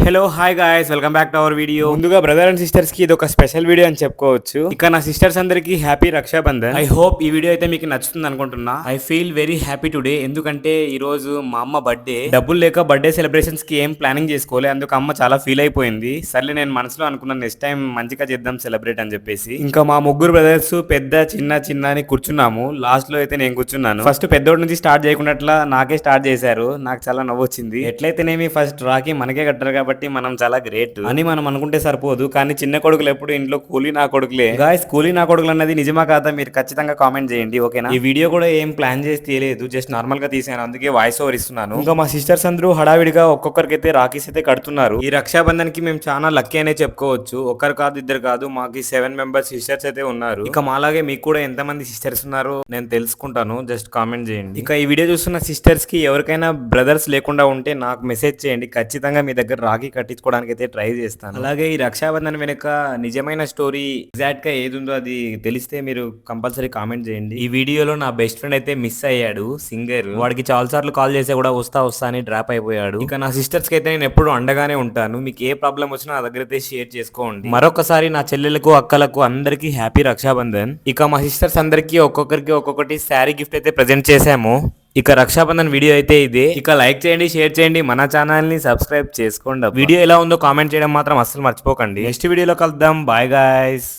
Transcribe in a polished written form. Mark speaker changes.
Speaker 1: Hello hi guys, welcome back to our video. ముందుగా brother and sisters కి ఇది ఒక స్పెషల్ వీడియో అని చెప్పుకోవచ్చు. ఇక నా సిస్టర్స్ అందరికి హ్యాపీ రక్షాబంధన్. ఐ హోప్ ఈ వీడియో అయితే మీకు నచ్చుతుంది అనుకుంటున్నా. I feel very happy today, ఎందుకంటే ఈ రోజు మా అమ్మ బర్త్డే. డబ్బులు లేక బర్త్డే సెలబ్రేషన్స్ కి ఏం ప్లానింగ్ చేసుకోలే, అందుకు అమ్మ చాలా ఫీల్ అయిపోయింది. సర్లే నేను మనసులో అనుకున్నాను నెక్స్ట్ టైం మంచిగా చేద్దాం సెలబ్రేట్ అని చెప్పేసి. ఇంకా మా ముగ్గురు బ్రదర్స్ పెద్ద చిన్న చిన్న అని కూర్చున్నాము. లాస్ట్ లో అయితే నేను కూర్చున్నాను. ఫస్ట్ పెద్దోడి నుంచి స్టార్ట్ చేయకుండా నాకే స్టార్ట్ చేశారు. నాకు చాలా నవ్వు వచ్చింది. ఎట్లయితేనేమి ఫస్ట్ రాకి మనకే కట్టారు కాబట్టి మనం చాలా గ్రేట్ అని మనం అనుకుంటే సరిపోదు, కానీ చిన్న కొడుకులు ఎప్పుడు ఇంట్లో కూలీ నా కొడుకులే. గాయ్స్, కూలీ నా కొడుకులు అన్నది నిజమా కాదా మీరు ఖచ్చితంగా కామెంట్ చేయండి, ఓకేనా? ఈ వీడియో కూడా ఏం ప్లాన్ చేసి తీయలేదు, జస్ట్ నార్మల్ గా తీసాను, అందుకే వాయిస్ ఓవర్ ఇస్తున్నాను. ఇంకా మా సిస్టర్స్ అందరూ హడావిడిగా ఒక్కొక్కరికైతే రాఖీస్ అయితే కడుతున్నారు. ఈ రక్షాబంధన్ కి మేము చాలా లక్కీ అనే చెప్పుకోవచ్చు. ఒక్కరు కాదు, ఇద్దరు కాదు, మాకు 7 మెంబర్స్ సిస్టర్స్ అయితే ఉన్నారు. ఇక మాలాగే మీకు కూడా ఎంతమంది సిస్టర్స్ ఉన్నారు నేను తెలుసుకుంటాను, జస్ట్ కామెంట్ చేయండి. ఇక ఈ వీడియో చూస్తున్న సిస్టర్స్ కి ఎవరికైనా బ్రదర్స్ లేకుండా ఉంటే నాకు మెసేజ్ చేయండి, ఖచ్చితంగా మీ దగ్గర రాఖీ కట్టించుకోవడానికి అయితే ట్రై చేస్తాను. అలాగే ఈ రక్షాబంధన్ వెనుక నిజమైన స్టోరీ ఎగ్జాక్ట్ గా ఏది ఉందో అది తెలిస్తే మీరు కంపల్సరీ కామెంట్ చేయండి. ఈ వీడియోలో నా బెస్ట్ ఫ్రెండ్ అయితే మిస్ అయ్యాడు, సింగర్. వాడికి చాలా సార్లు కాల్ చేస్తే కూడా వస్తా అని డ్రాప్ అయిపోయాడు. ఇక నా సిస్టర్స్ కి అయితే నేను ఎప్పుడు అండగానే ఉంటాను. మీకు ఏ ప్రాబ్లం వచ్చినా నా దగ్గర అయితే షేర్ చేసుకోండి. మరొకసారి నా చెల్లెలకు అక్కలకు అందరికి హ్యాపీ రక్షాబంధన్. ఇక మా సిస్టర్స్ అందరికి ఒక్కొక్కరికి ఒక్కొక్కటి శారీ గిఫ్ట్ అయితే ప్రెజెంట్ చేశాము. ఇక రక్షాబంధన్ వీడియో అయితే ఇదే. ఇక లైక్ చేయండి, షేర్ చేయండి, మన ఛానల్ ని సబ్స్క్రైబ్ చేసుకోండి. వీడియో ఎలా ఉందో కామెంట్ చేయడం మాత్రం అస్సలు మర్చిపోకండి. నెక్స్ట్ వీడియోలో కలుద్దాం. Bye guys.